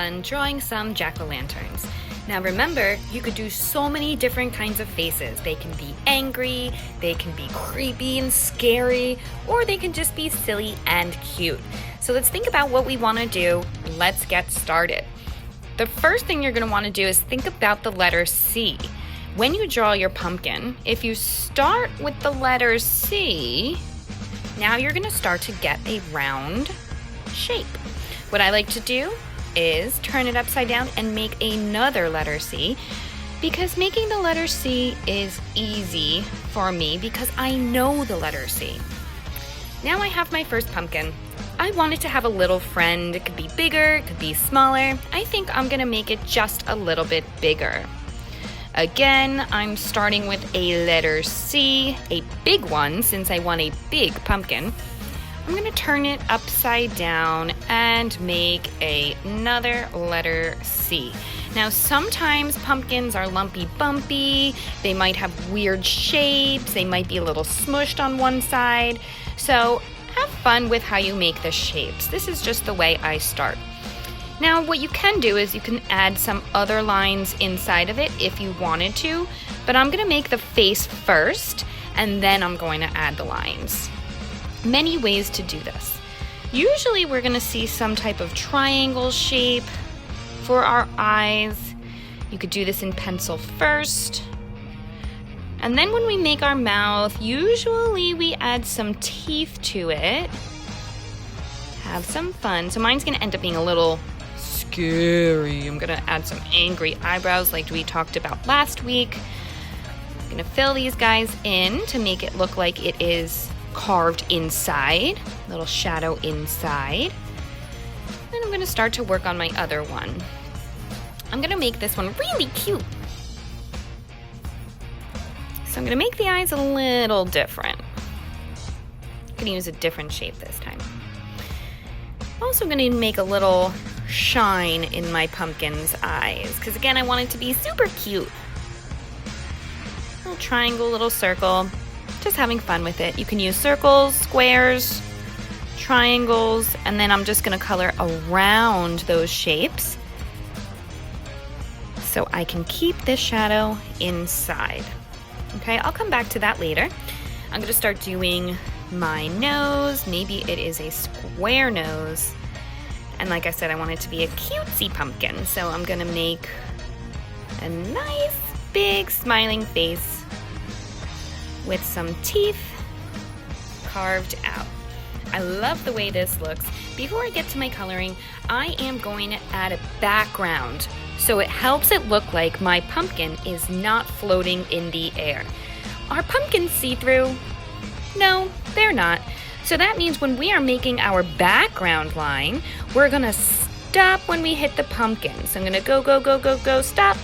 fun drawing some jack-o'-lanterns. Now remember, you could do so many different kinds of faces. They can be angry, they can be creepy and scary, or they can just be silly and cute. So let's think about what we want to do. Let's get started. The first thing you're going to want to do is think about the letter C. When you draw your pumpkin, if you start with the letter C, now you're going to start to get a round shape. What I like to do is turn it upside down and make another letter C, because making the letter C is easy for me because I know the letter C. Now I have my first pumpkin. I want it to have a little friend. It could be bigger, it could be smaller. I think I'm gonna make it just a little bit bigger. Again, I'm starting with a letter C, a big one since I want a big pumpkin. I'm going to turn it upside down and make another letter C. Now, sometimes pumpkins are lumpy bumpy, they might have weird shapes, they might be a little smushed on one side. So have fun with how you make the shapes. This is just the way I start. Now, what you can do is you can add some other lines inside of it if you wanted to, but I'm going to make the face first, and then I'm going to add the lines. Many ways to do this. Usually we're going to see some type of triangle shape for our eyes. You could do this in pencil first. And then when we make our mouth, usually we add some teeth to it. Have some fun. So mine's going to end up being a little scary. I'm going to add some angry eyebrows like we talked about last week. I'm going to fill these guys in to make it look like it is carved inside, little shadow inside. Then I'm going to start to work on my other one. I'm going to make this one really cute. So I'm going to make the eyes a little different. I'm going to use a different shape this time. I'm also going to make a little shine in my pumpkin's eyes, because again, I want it to be super cute. Little triangle, little circle. Just having fun with it. You can use circles, squares, triangles, and then I'm just going to color around those shapes so I can keep this shadow inside. Okay, I'll come back to that later. I'm going to start doing my nose. Maybe it is a square nose. And like I said, I want it to be a cutesy pumpkin, so I'm going to make a nice big smiling face with some teeth carved out. I love the way this looks. Before I get to my coloring, I am going to add a background so it helps it look like my pumpkin is not floating in the air. Are pumpkins see-through? No, they're not. So that means when we are making our background line, we're gonna stop when we hit the pumpkin. So I'm gonna go, go, go, go, go, stop.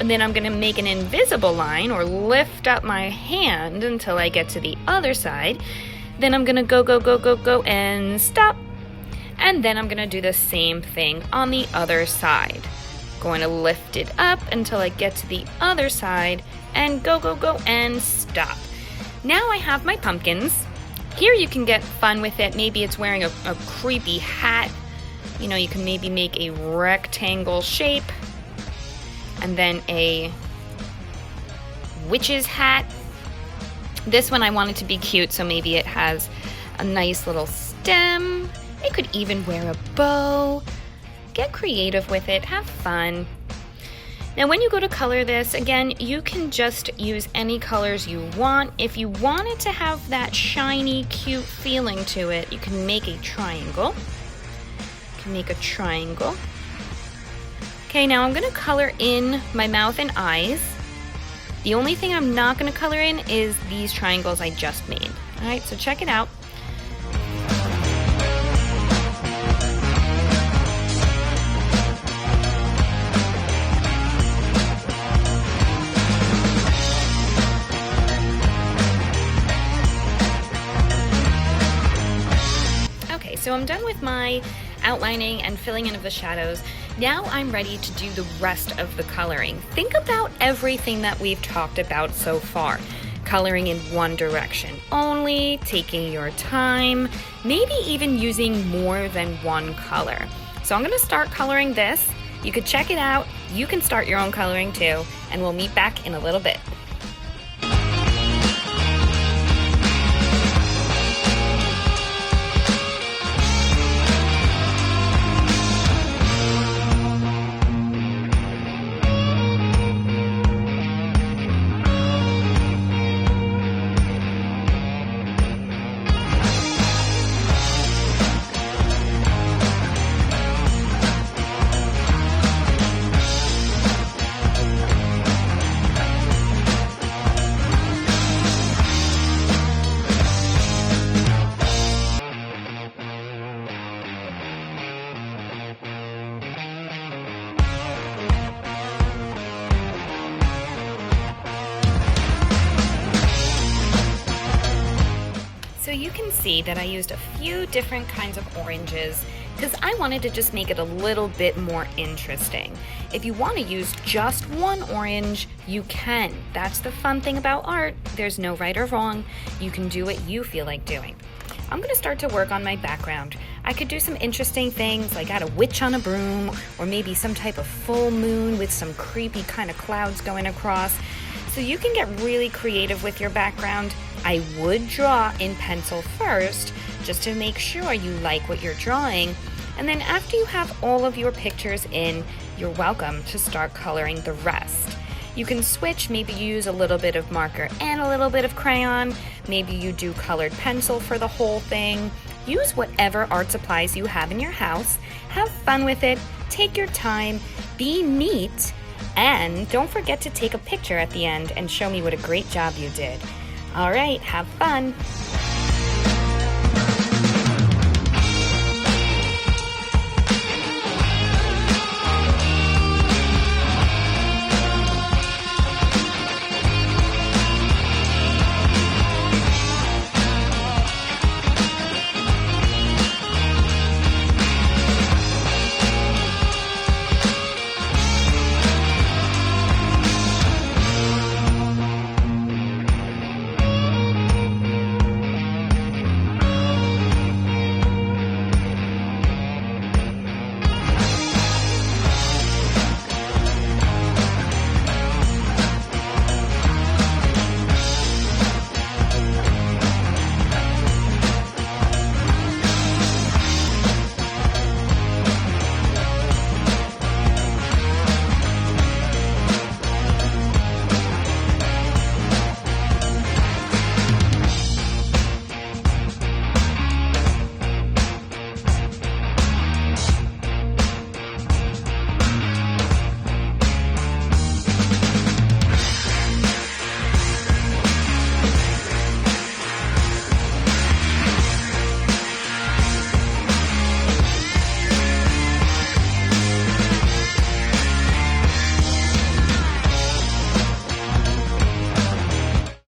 And then I'm going to make an invisible line or lift up my hand until I get to the other side. Then I'm going to go, go, go, go, go, and stop. And then I'm going to do the same thing on the other side. Going to lift it up until I get to the other side and go, go, go, and stop. Now I have my pumpkins. Here you can get fun with it. Maybe it's wearing a creepy hat. You know, you can maybe make a rectangle shape. And then a witch's hat. This one I want it to be cute, so maybe it has a nice little stem. It could even wear a bow. Get creative with it, have fun. Now when you go to color this, again, you can just use any colors you want. If you want it to have that shiny, cute feeling to it, you can make a triangle. You can make a triangle. Okay, now I'm going to color in my mouth and eyes. The only thing I'm not going to color in is these triangles I just made. All right, so check it out. Okay, so I'm done with my outlining and filling in of the shadows. Now I'm ready to do the rest of the coloring. Think about everything that we've talked about so far. Coloring in one direction only, taking your time, maybe even using more than one color. So So I'm gonna start coloring this. You could check it out. You can start your own coloring too, and we'll meet back in a little bit. So you can see that I used a few different kinds of oranges because I wanted to just make it a little bit more interesting. If you want to use just one orange, you can. That's the fun thing about art. There's no right or wrong. You can do what you feel like doing. I'm going to start to work on my background. I could do some interesting things like add a witch on a broom, or maybe some type of full moon with some creepy kind of clouds going across. So you can get really creative with your background. I would draw in pencil first, just to make sure you like what you're drawing. And then after you have all of your pictures in, you're welcome to start coloring the rest. You can switch, maybe use a little bit of marker and a little bit of crayon. Maybe you do colored pencil for the whole thing. Use whatever art supplies you have in your house. Have fun with it. Take your time. Be neat. And don't forget to take a picture at the end and show me what a great job you did. All right, have fun.